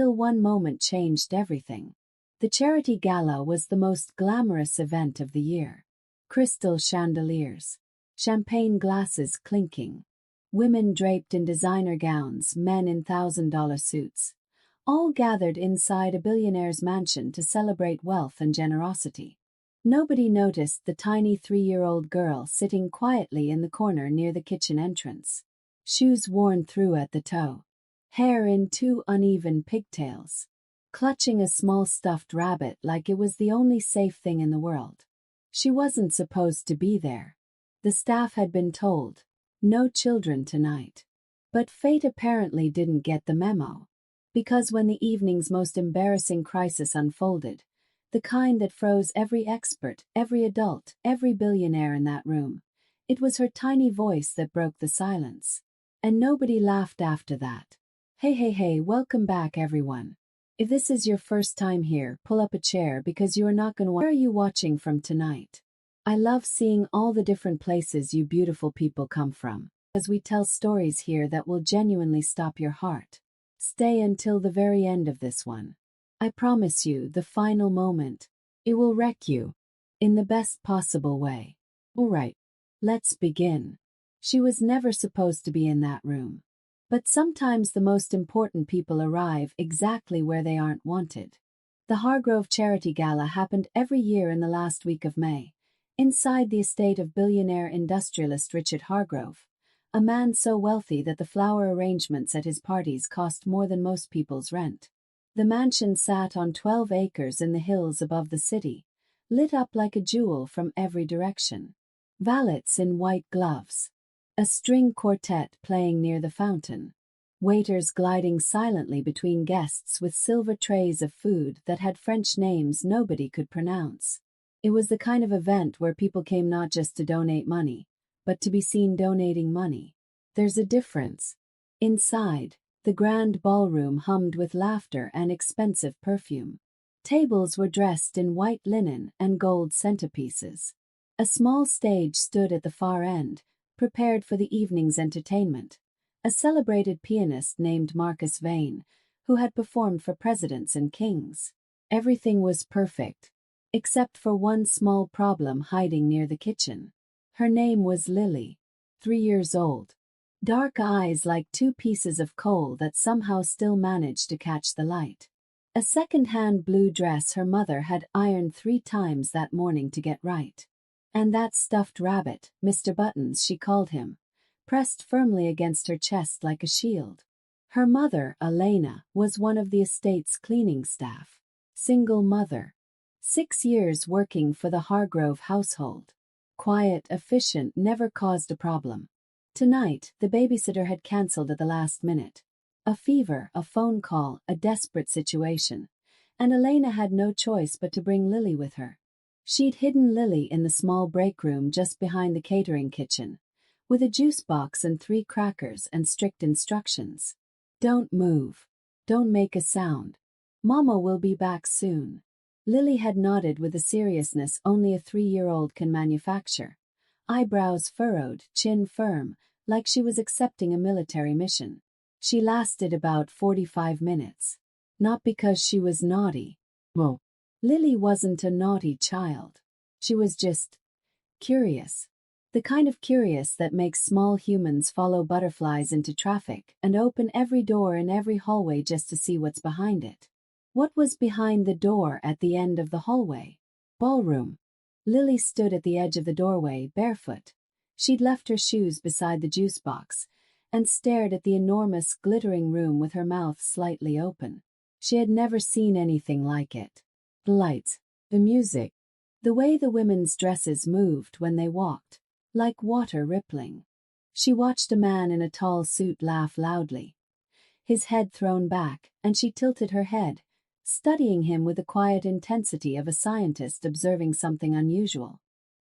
Till one moment changed everything. The charity gala was the most glamorous event of the year. Crystal chandeliers, champagne glasses clinking, women draped in designer gowns, men in $1,000 suits, all gathered inside a billionaire's mansion to celebrate wealth and generosity. Nobody noticed the tiny 3-year-old girl sitting quietly in the corner near the kitchen entrance. Shoes worn through at the toe, hair in 2 uneven pigtails, clutching a small stuffed rabbit like it was the only safe thing in the world. She wasn't supposed to be there. The staff had been told, no children tonight. But fate apparently didn't get the memo. Because when the evening's most embarrassing crisis unfolded, the kind that froze every expert, every adult, every billionaire in that room, it was her tiny voice that broke the silence. And nobody laughed after that. Hey, welcome back everyone. If this is your first time here, pull up a chair because you are not going to. Where are you watching from tonight? I love seeing all the different places you beautiful people come from, as we tell stories here that will genuinely stop your heart. Stay until the very end of this one. I promise you, the final moment, it will wreck you. In the best possible way. Alright, let's begin. She was never supposed to be in that room. But sometimes the most important people arrive exactly where they aren't wanted. The Hargrove Charity Gala happened every year in the last week of May, inside the estate of billionaire industrialist Richard Hargrove, a man so wealthy that the flower arrangements at his parties cost more than most people's rent. The mansion sat on 12 acres in the hills above the city, lit up like a jewel from every direction. Valets in white gloves. A string quartet playing near the fountain. Waiters gliding silently between guests with silver trays of food that had French names nobody could pronounce. It was the kind of event where people came not just to donate money, but to be seen donating money. There's a difference. Inside, the grand ballroom hummed with laughter and expensive perfume. Tables were dressed in white linen and gold centerpieces. A small stage stood at the far end, prepared for the evening's entertainment. A celebrated pianist named Marcus Vane, who had performed for presidents and kings. Everything was perfect, except for one small problem hiding near the kitchen. Her name was Lily, 3 years old. Dark eyes like 2 pieces of coal that somehow still managed to catch the light. A second-hand blue dress her mother had ironed 3 times that morning to get right. And that stuffed rabbit, Mr. Buttons she called him, pressed firmly against her chest like a shield. Her mother, Elena, was one of the estate's cleaning staff. Single mother. 6 years working for the Hargrove household. Quiet, efficient, never caused a problem. Tonight, the babysitter had cancelled at the last minute. A fever, a phone call, a desperate situation. And Elena had no choice but to bring Lily with her. She'd hidden Lily in the small break room just behind the catering kitchen, with a juice box and 3 crackers and strict instructions. Don't move. Don't make a sound. Mama will be back soon. Lily had nodded with the seriousness only a 3-year-old can manufacture. Eyebrows furrowed, chin firm, like she was accepting a military mission. She lasted about 45 minutes. Not because she was naughty. Well, Lily wasn't a naughty child. She was just curious. The kind of curious that makes small humans follow butterflies into traffic and open every door in every hallway just to see what's behind it. What was behind the door at the end of the hallway? Ballroom. Lily stood at the edge of the doorway, barefoot. She'd left her shoes beside the juice box and stared at the enormous, glittering room with her mouth slightly open. She had never seen anything like it. The lights, the music, the way the women's dresses moved when they walked, like water rippling. She watched a man in a tall suit laugh loudly, his head thrown back, and she tilted her head, studying him with the quiet intensity of a scientist observing something unusual.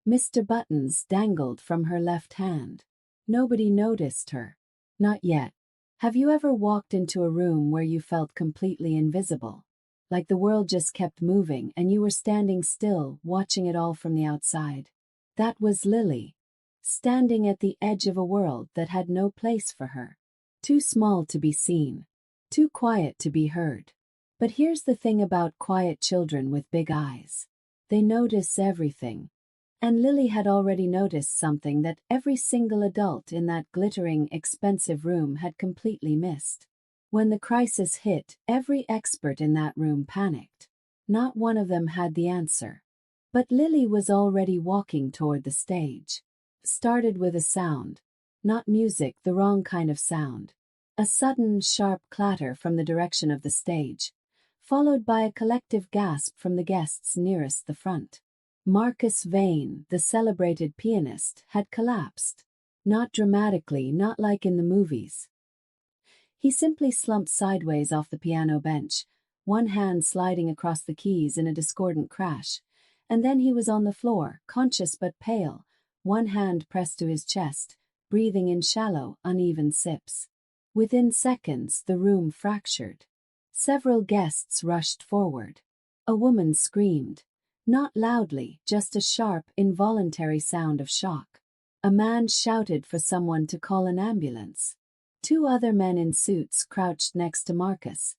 Mr. Buttons dangled from her left hand. Nobody noticed her. Not yet. Have you ever walked into a room where you felt completely invisible? Like the world just kept moving and you were standing still, watching it all from the outside? That was Lily, standing at the edge of a world that had no place for her. Too small to be seen. Too quiet to be heard. But here's the thing about quiet children with big eyes. They notice everything. And Lily had already noticed something that every single adult in that glittering, expensive room had completely missed. When the crisis hit, every expert in that room panicked. Not one of them had the answer. But Lily was already walking toward the stage. Started with a sound. Not music, the wrong kind of sound. A sudden, sharp clatter from the direction of the stage, followed by a collective gasp from the guests nearest the front. Marcus Vane, the celebrated pianist, had collapsed. Not dramatically, not like in the movies. He simply slumped sideways off the piano bench, one hand sliding across the keys in a discordant crash, and then he was on the floor, conscious but pale, one hand pressed to his chest, breathing in shallow, uneven sips. Within seconds, the room fractured. Several guests rushed forward. A woman screamed. Not loudly, just a sharp, involuntary sound of shock. A man shouted for someone to call an ambulance. Two other men in suits crouched next to Marcus,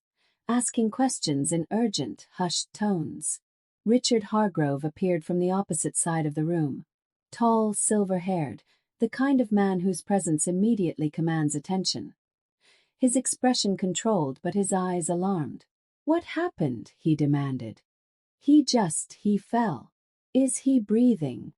asking questions in urgent, hushed tones. Richard Hargrove appeared from the opposite side of the room. Tall, silver-haired, the kind of man whose presence immediately commands attention. His expression controlled but his eyes alarmed. "What happened?" he demanded. He fell. "Is he breathing?"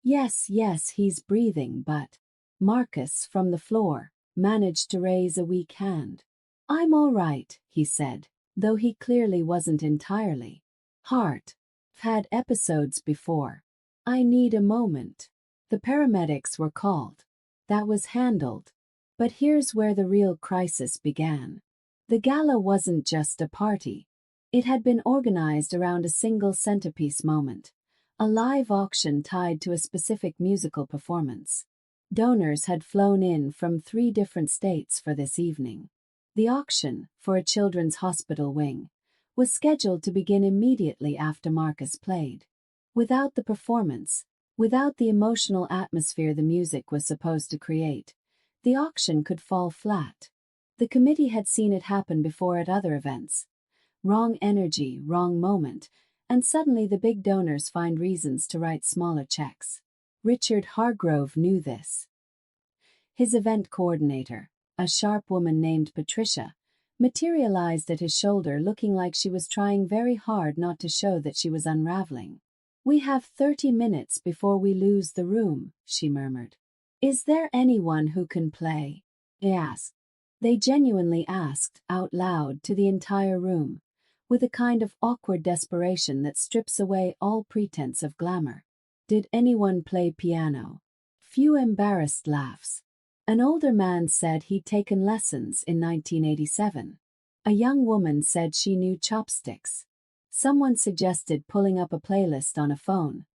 Yes, he's breathing, but..." Marcus, from the floor, managed to raise a weak hand. "I'm all right," he said, though he clearly wasn't entirely. "Heart. Had episodes before. I need a moment." The paramedics were called. That was handled. But here's where the real crisis began. The gala wasn't just a party. It had been organized around a single centerpiece moment, a live auction tied to a specific musical performance. Donors had flown in from 3 different states for this evening. The auction, for a children's hospital wing, was scheduled to begin immediately after Marcus played. Without the performance, without the emotional atmosphere the music was supposed to create, the auction could fall flat. The committee had seen it happen before at other events. Wrong energy, wrong moment, and suddenly the big donors find reasons to write smaller checks. Richard Hargrove knew this. His event coordinator, a sharp woman named Patricia, materialized at his shoulder looking like she was trying very hard not to show that she was unraveling. "We have 30 minutes before we lose the room," she murmured. "Is there anyone who can play?" they asked. They genuinely asked, out loud, to the entire room, with a kind of awkward desperation that strips away all pretense of glamour. Did anyone play piano? Few embarrassed laughs. An older man said he'd taken lessons in 1987. A young woman said she knew chopsticks. Someone suggested pulling up a playlist on a phone,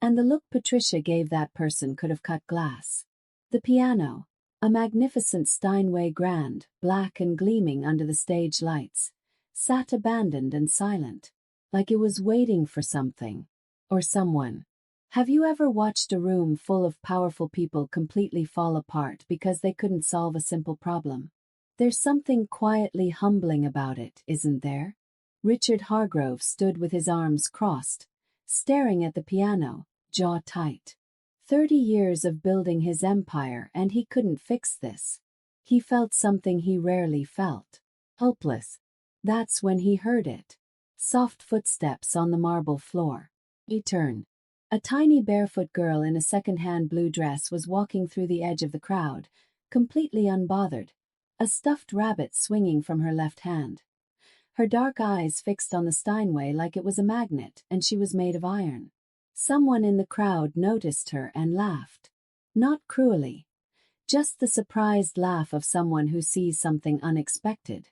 and the look Patricia gave that person could have cut glass. The piano, a magnificent Steinway grand, black and gleaming under the stage lights, sat abandoned and silent, like it was waiting for something, or someone. Have you ever watched a room full of powerful people completely fall apart because they couldn't solve a simple problem? There's something quietly humbling about it, isn't there? Richard Hargrove stood with his arms crossed, staring at the piano, jaw tight. 30 years of building his empire and he couldn't fix this. He felt something he rarely felt. Helpless. That's when he heard it. Soft footsteps on the marble floor. He turned. A tiny barefoot girl in a second-hand blue dress was walking through the edge of the crowd, completely unbothered, a stuffed rabbit swinging from her left hand. Her dark eyes fixed on the Steinway like it was a magnet and she was made of iron. Someone in the crowd noticed her and laughed. Not cruelly. Just the surprised laugh of someone who sees something unexpected.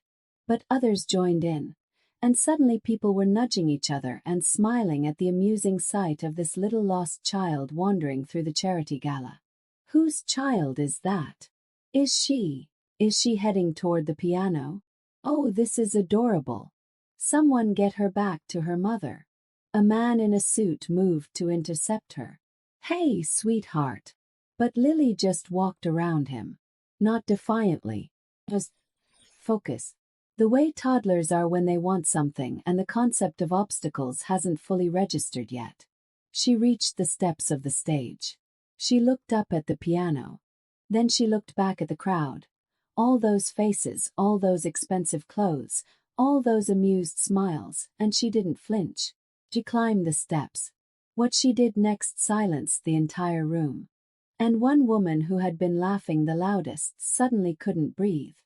But others joined in. And suddenly people were nudging each other and smiling at the amusing sight of this little lost child wandering through the charity gala. Whose child is that? Is she heading toward the piano? Oh, this is adorable. Someone get her back to her mother. A man in a suit moved to intercept her. Hey, sweetheart. But Lily just walked around him. Not defiantly. Just focus. The way toddlers are when they want something and the concept of obstacles hasn't fully registered yet. She reached the steps of the stage. She looked up at the piano. Then she looked back at the crowd. All those faces, all those expensive clothes, all those amused smiles, and she didn't flinch. She climbed the steps. What she did next silenced the entire room. And one woman who had been laughing the loudest suddenly couldn't breathe.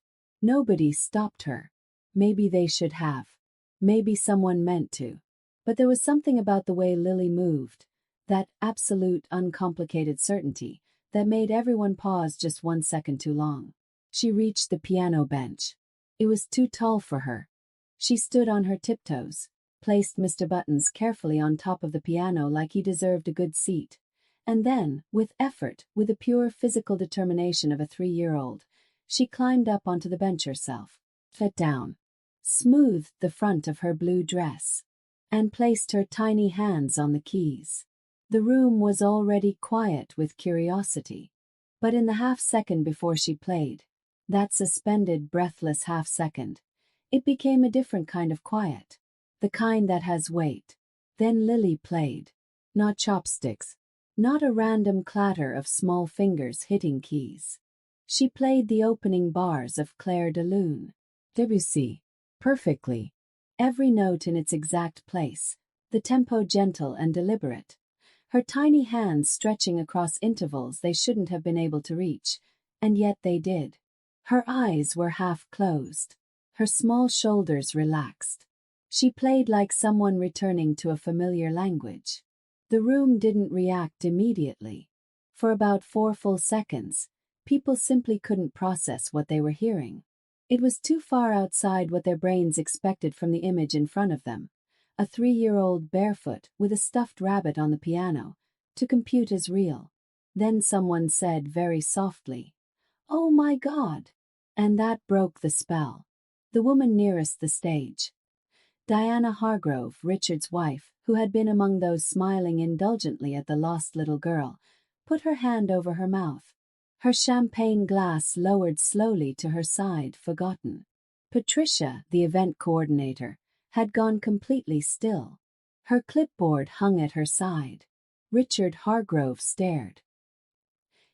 Nobody stopped her. Maybe they should have. Maybe someone meant to. But there was something about the way Lily moved, that absolute, uncomplicated certainty, that made everyone pause just 1 second too long. She reached the piano bench. It was too tall for her. She stood on her tiptoes, placed Mr. Buttons carefully on top of the piano like he deserved a good seat, and then, with effort, with the pure physical determination of a 3-year-old, she climbed up onto the bench herself, sat down, smoothed the front of her blue dress, and placed her tiny hands on the keys. The room was already quiet with curiosity, but in the half-second before she played, that suspended, breathless half-second, it became a different kind of quiet, the kind that has weight. Then Lily played. Not chopsticks. Not a random clatter of small fingers hitting keys. She played the opening bars of Claire de Lune. Debussy. Perfectly. Every note in its exact place, the tempo gentle and deliberate. Her tiny hands stretching across intervals they shouldn't have been able to reach, and yet they did. Her eyes were half closed. Her small shoulders relaxed. She played like someone returning to a familiar language. The room didn't react immediately. For about 4 full seconds, people simply couldn't process what they were hearing. It was too far outside what their brains expected from the image in front of them, a 3-year-old barefoot with a stuffed rabbit on the piano, to compute as real. Then someone said very softly, "Oh my God!" And that broke the spell. The woman nearest the stage, Diana Hargrove, Richard's wife, who had been among those smiling indulgently at the lost little girl, put her hand over her mouth. Her champagne glass lowered slowly to her side, forgotten. Patricia, the event coordinator, had gone completely still. Her clipboard hung at her side. Richard Hargrove stared.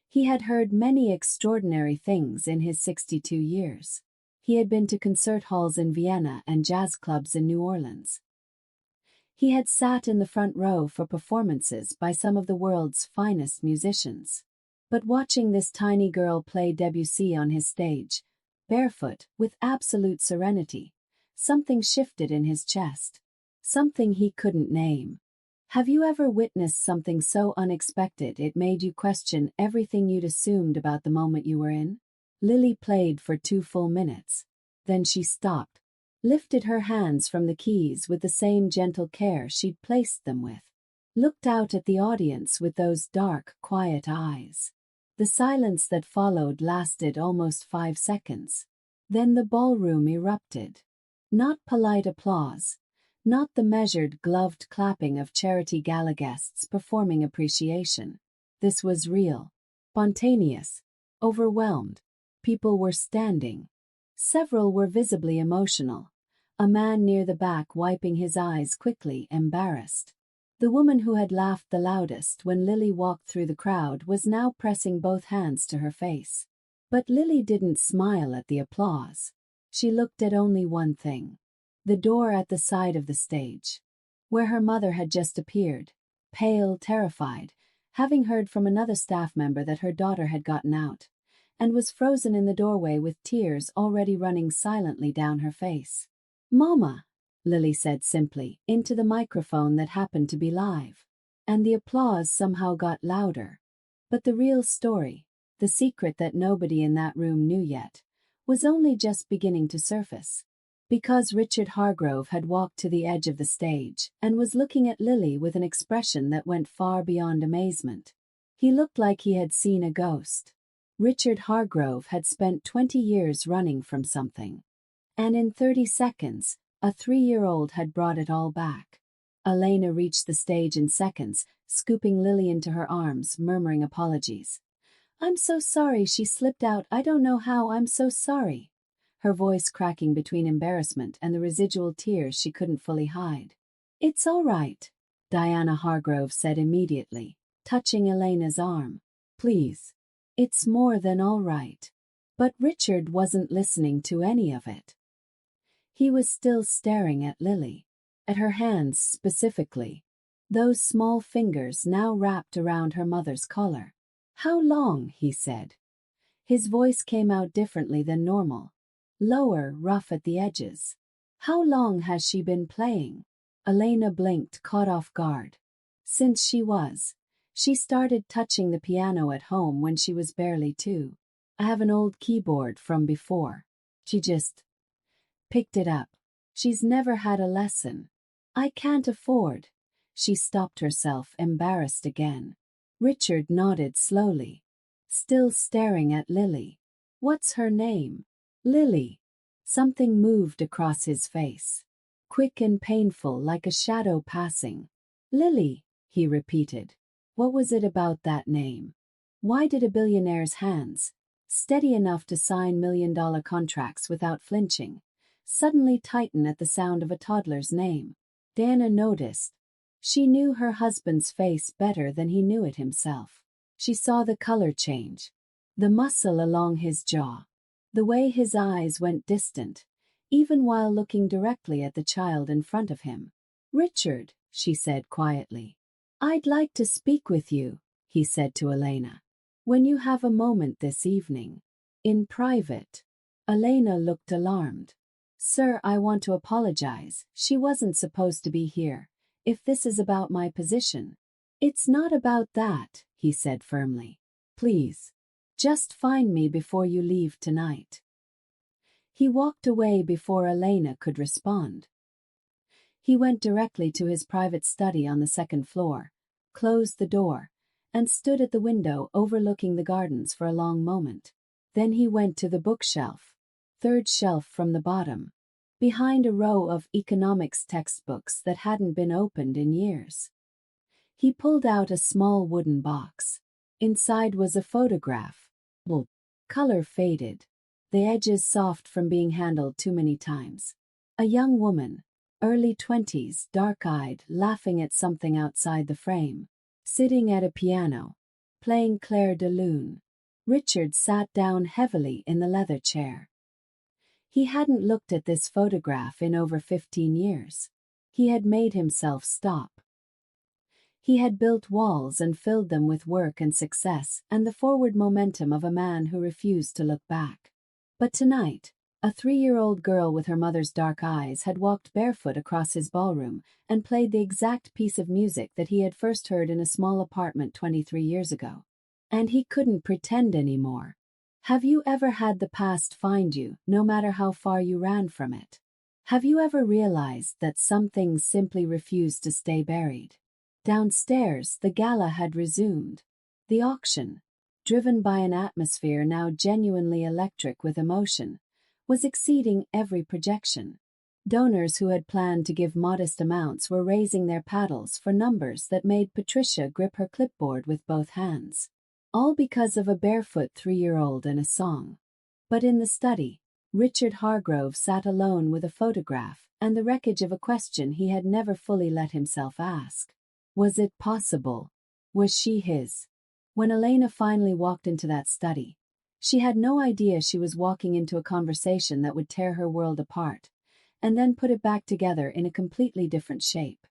He had heard many extraordinary things in his 62 years. He had been to concert halls in Vienna and jazz clubs in New Orleans. He had sat in the front row for performances by some of the world's finest musicians. But watching this tiny girl play Debussy on his stage, barefoot, with absolute serenity, something shifted in his chest. Something he couldn't name. Have you ever witnessed something so unexpected it made you question everything you'd assumed about the moment you were in? Lily played for 2 full minutes. Then she stopped, lifted her hands from the keys with the same gentle care she'd placed them with, looked out at the audience with those dark, quiet eyes. The silence that followed lasted almost 5 seconds. Then the ballroom erupted. Not polite applause, not the measured, gloved clapping of charity gala guests performing appreciation. This was real, spontaneous, overwhelmed. People were standing. Several were visibly emotional. A man near the back wiping his eyes quickly, embarrassed. The woman who had laughed the loudest when Lily walked through the crowd was now pressing both hands to her face. But Lily didn't smile at the applause. She looked at only one thing. The door at the side of the stage, where her mother had just appeared, pale, terrified, having heard from another staff member that her daughter had gotten out, and was frozen in the doorway with tears already running silently down her face. "Mama," Lily said simply, into the microphone that happened to be live. And the applause somehow got louder. But the real story, the secret that nobody in that room knew yet, was only just beginning to surface. Because Richard Hargrove had walked to the edge of the stage and was looking at Lily with an expression that went far beyond amazement. He looked like he had seen a ghost. Richard Hargrove had spent 20 years running from something. And in 30 seconds, a 3-year-old had brought it all back. Elena reached the stage in seconds, scooping Lily into her arms, murmuring apologies. "I'm so sorry," she slipped out. "I don't know how, I'm so sorry." her voice cracking between embarrassment and the residual tears she couldn't fully hide. "It's all right," Diana Hargrove said immediately, touching Elena's arm. "Please. It's more than all right." But Richard wasn't listening to any of it. He was still staring at Lily, at her hands specifically, those small fingers now wrapped around her mother's collar. "How long?" he said. His voice came out differently than normal, lower, rough at the edges. "How long has she been playing?" Elena blinked, caught off guard. "Since she started touching the piano at home when she was barely 2. I have an old keyboard from before. She just picked it up. She's never had a lesson. I can't afford." She stopped herself, embarrassed again. Richard nodded slowly, still staring at Lily. "What's her name?" "Lily." Something moved across his face, quick and painful, like a shadow passing. "Lily," he repeated. What was it about that name? Why did a billionaire's hands, steady enough to sign million-dollar contracts without flinching, suddenly tighten at the sound of a toddler's name? Diana noticed. She knew her husband's face better than he knew it himself. She saw the color change, the muscle along his jaw, the way his eyes went distant, even while looking directly at the child in front of him. "Richard," she said quietly. "I'd like to speak with you," he said to Elena. "When you have a moment this evening. In private." Elena looked alarmed. "Sir, I want to apologize. She wasn't supposed to be here. If this is about my position." "It's not about that," he said firmly. "Please. Just find me before you leave tonight." He walked away before Elena could respond. He went directly to his private study on the second floor, closed the door, and stood at the window overlooking the gardens for a long moment. Then he went to the bookshelf, third shelf from the bottom, behind a row of economics textbooks that hadn't been opened in years. He pulled out a small wooden box. Inside was a photograph. Color faded, the edges soft from being handled too many times. A young woman, early 20s, dark-eyed, laughing at something outside the frame, sitting at a piano, playing Clair de Lune. Richard sat down heavily in the leather chair. He hadn't looked at this photograph in over 15 years. He had made himself stop. He had built walls and filled them with work and success and the forward momentum of a man who refused to look back. But tonight, a 3-year-old girl with her mother's dark eyes had walked barefoot across his ballroom and played the exact piece of music that he had first heard in a small apartment 23 years ago. And he couldn't pretend anymore. Have you ever had the past find you, no matter how far you ran from it? Have you ever realized that some things simply refuse to stay buried? Downstairs, the gala had resumed. The auction, driven by an atmosphere now genuinely electric with emotion, was exceeding every projection. Donors who had planned to give modest amounts were raising their paddles for numbers that made Patricia grip her clipboard with both hands. All because of a barefoot 3-year-old and a song. But in the study, Richard Hargrove sat alone with a photograph and the wreckage of a question he had never fully let himself ask. Was it possible? Was she his? When Elena finally walked into that study, she had no idea she was walking into a conversation that would tear her world apart, and then put it back together in a completely different shape.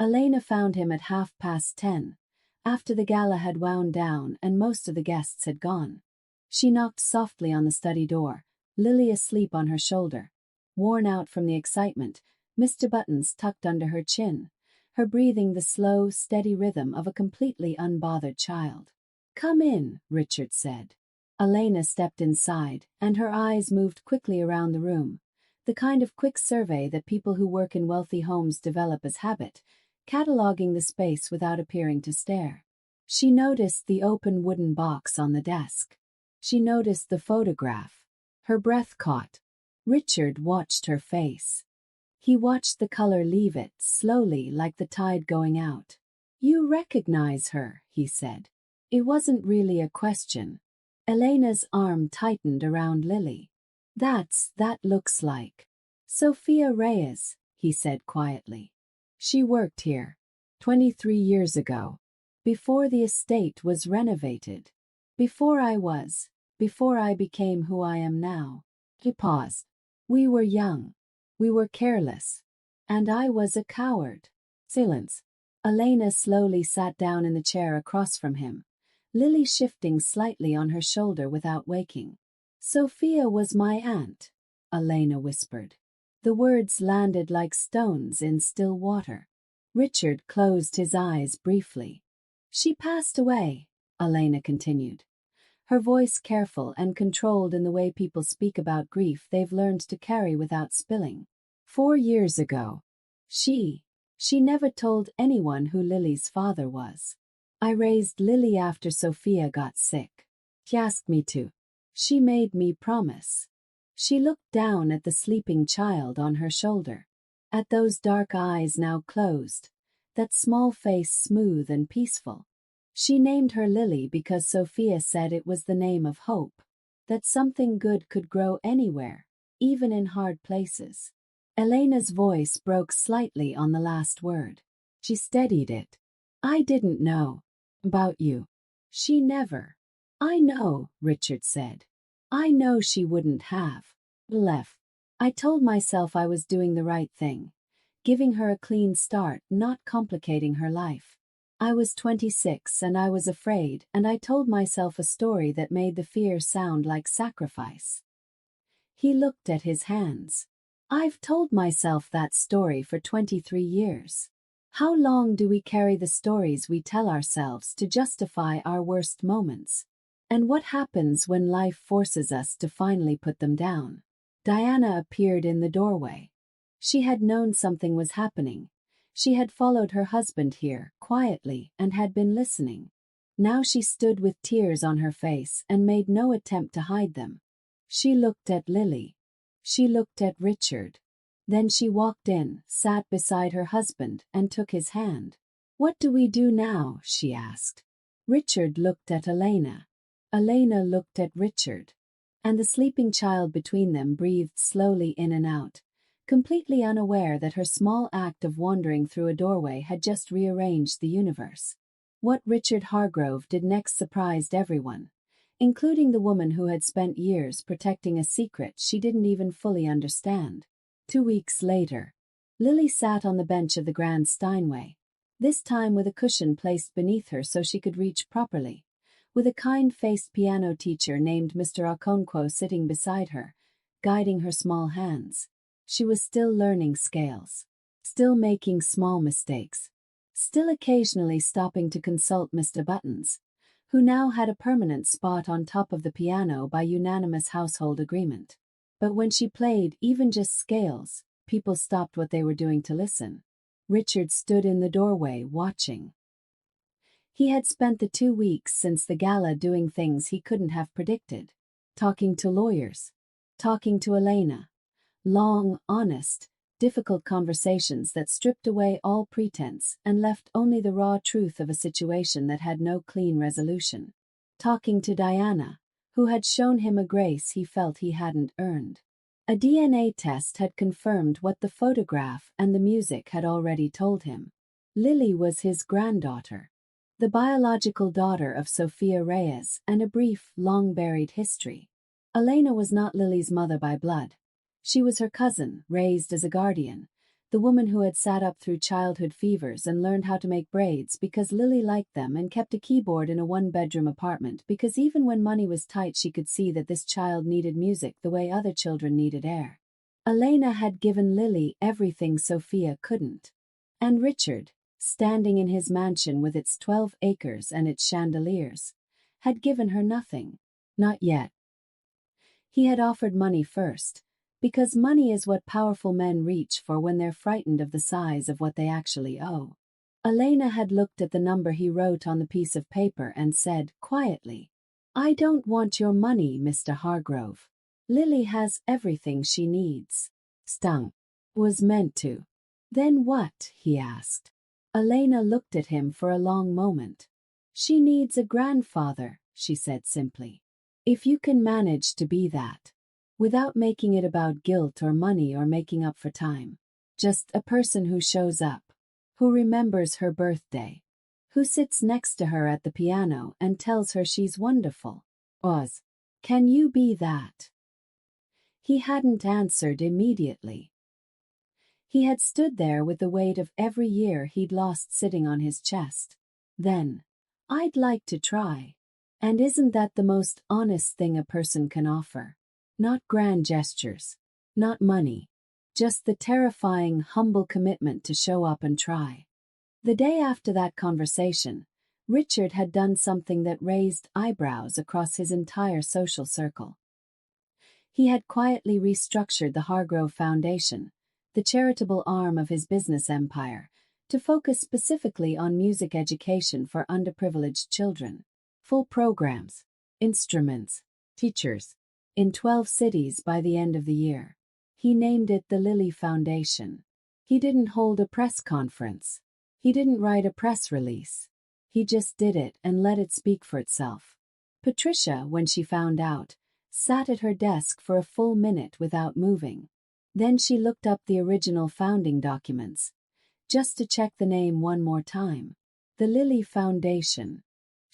Elena found him at 10:30, after the gala had wound down and most of the guests had gone. She knocked softly on the study door, Lily asleep on her shoulder, worn out from the excitement, Mr. Buttons tucked under her chin, her breathing the slow, steady rhythm of a completely unbothered child. "Come in," Richard said. Elena stepped inside, and her eyes moved quickly around the room, the kind of quick survey that people who work in wealthy homes develop as habit, cataloging the space without appearing to stare. She noticed the open wooden box on the desk. She noticed the photograph. Her breath caught. Richard watched her face. He watched the color leave it, slowly, like the tide going out. "You recognize her," he said. It wasn't really a question. Elena's arm tightened around Lily. That looks like Sophia Reyes, he said quietly. She worked here 23 years ago, before the estate was renovated, before I became who I am now. He paused. We were young. We were careless. And I was a coward. Silence. Elena slowly sat down in the chair across from him, Lily shifting slightly on her shoulder without waking. Sophia was my aunt, Elena whispered. The words landed like stones in still water. Richard closed his eyes briefly. She passed away, Elena continued, her voice careful and controlled in the way people speak about grief they've learned to carry without spilling. 4 years ago. She never told anyone who Lily's father was. I raised Lily after Sophia got sick. She asked me to. She made me promise. She looked down at the sleeping child on her shoulder, at those dark eyes now closed, that small face smooth and peaceful. She named her Lily because Sophia said it was the name of hope, that something good could grow anywhere, even in hard places. Elena's voice broke slightly on the last word. She steadied it. I didn't know about you. She never. I know, Richard said. I know she wouldn't have left. I told myself I was doing the right thing, giving her a clean start, not complicating her life. I was 26 and I was afraid, and I told myself a story that made the fear sound like sacrifice. He looked at his hands. I've told myself that story for 23 years. How long do we carry the stories we tell ourselves to justify our worst moments? And what happens when life forces us to finally put them down? Diana appeared in the doorway. She had known something was happening. She had followed her husband here, quietly, and had been listening. Now she stood with tears on her face and made no attempt to hide them. She looked at Lily. She looked at Richard. Then she walked in, sat beside her husband, and took his hand. What do we do now? She asked. Richard looked at Elena. Elena looked at Richard. And the sleeping child between them breathed slowly in and out, completely unaware that her small act of wandering through a doorway had just rearranged the universe. What Richard Hargrove did next surprised everyone, including the woman who had spent years protecting a secret she didn't even fully understand. 2 weeks later, Lily sat on the bench of the Grand Steinway, this time with a cushion placed beneath her so she could reach properly, with a kind-faced piano teacher named Mr. Okonkwo sitting beside her, guiding her small hands. She was still learning scales, still making small mistakes, still occasionally stopping to consult Mr. Buttons, who now had a permanent spot on top of the piano by unanimous household agreement. But when she played even just scales, people stopped what they were doing to listen. Richard stood in the doorway, watching. He had spent the 2 weeks since the gala doing things he couldn't have predicted. Talking to lawyers. Talking to Elena. Long, honest, difficult conversations that stripped away all pretense and left only the raw truth of a situation that had no clean resolution. Talking to Diana, who had shown him a grace he felt he hadn't earned. A DNA test had confirmed what the photograph and the music had already told him. Lily was his granddaughter, the biological daughter of Sophia Reyes, and a brief, long-buried history. Elena was not Lily's mother by blood. She was her cousin, raised as a guardian, the woman who had sat up through childhood fevers and learned how to make braids because Lily liked them, and kept a keyboard in a one-bedroom apartment because even when money was tight she could see that this child needed music the way other children needed air. Elena had given Lily everything Sophia couldn't. And Richard, standing in his mansion with its 12 acres and its chandeliers, had given her nothing. Not yet. He had offered money first, because money is what powerful men reach for when they're frightened of the size of what they actually owe. Elena had looked at the number he wrote on the piece of paper and said, quietly, I don't want your money, Mr. Hargrove. Lily has everything she needs. Stung. Was meant to. Then what? He asked. Elena looked at him for a long moment. She needs a grandfather, she said simply. If you can manage to be that. without making it about guilt or money or making up for time. Just a person who shows up, who remembers her birthday, who sits next to her at the piano and tells her she's wonderful. Oz, can you be that? He hadn't answered immediately. He had stood there with the weight of every year he'd lost sitting on his chest. Then, I'd like to try. And isn't that the most honest thing a person can offer? Not grand gestures, not money, just the terrifying, humble commitment to show up and try. The day after that conversation, Richard had done something that raised eyebrows across his entire social circle. He had quietly restructured the Hargrove Foundation, the charitable arm of his business empire, to focus specifically on music education for underprivileged children. Full programs, instruments, teachers, in 12 cities by the end of the year. He named it the Lily Foundation. He didn't hold a press conference. He didn't write a press release. He just did it and let it speak for itself. Patricia, when she found out, sat at her desk for a full minute without moving. Then she looked up the original founding documents, just to check the name one more time. The Lily Foundation.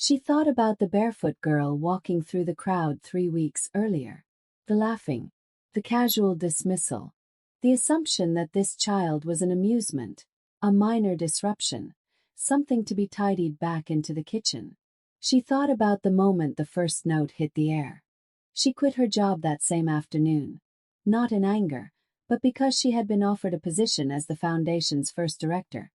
She thought about the barefoot girl walking through the crowd 3 weeks earlier. The laughing, the casual dismissal, the assumption that this child was an amusement, a minor disruption, something to be tidied back into the kitchen. She thought about the moment the first note hit the air. She quit her job that same afternoon, not in anger, but because she had been offered a position as the foundation's first director,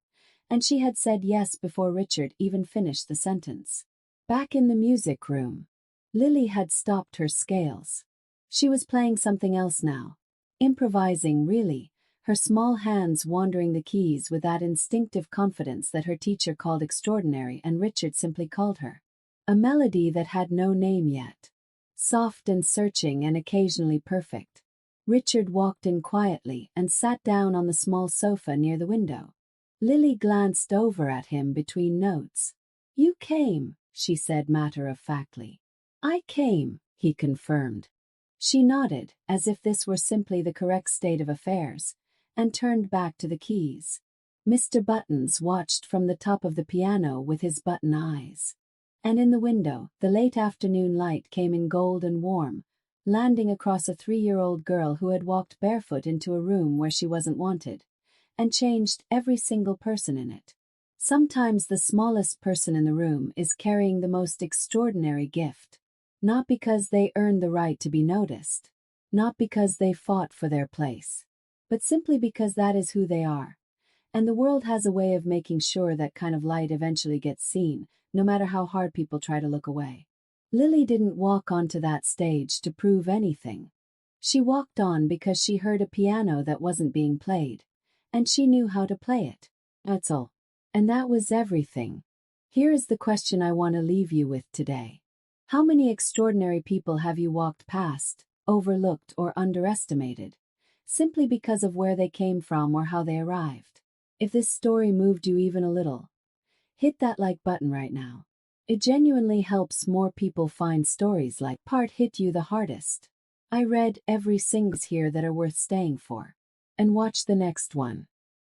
and she had said yes before Richard even finished the sentence. Back in the music room, Lily had stopped her scales. She was playing something else now. Improvising, really, her small hands wandering the keys with that instinctive confidence that her teacher called extraordinary and Richard simply called her. A melody that had no name yet. Soft and searching and occasionally perfect. Richard walked in quietly and sat down on the small sofa near the window. Lily glanced over at him between notes. "You came," she said matter-of-factly. "I came," he confirmed. She nodded, as if this were simply the correct state of affairs, and turned back to the keys. Mr. Buttons watched from the top of the piano with his button eyes. And in the window, the late afternoon light came in gold and warm, landing across a 3-year-old girl who had walked barefoot into a room where she wasn't wanted, and changed every single person in it. Sometimes the smallest person in the room is carrying the most extraordinary gift. Not because they earned the right to be noticed. Not because they fought for their place. But simply because that is who they are. And the world has a way of making sure that kind of light eventually gets seen, no matter how hard people try to look away. Lily didn't walk onto that stage to prove anything. She walked on because she heard a piano that wasn't being played. And she knew how to play it. That's all. And that was everything. Here is the question I want to leave you with today. How many extraordinary people have you walked past, overlooked, or underestimated, simply because of where they came from or how they arrived? If this story moved you even a little, hit that like button right now. It genuinely helps more people find stories like part hit you the hardest. I read every single here that are worth staying for. And watch the next one.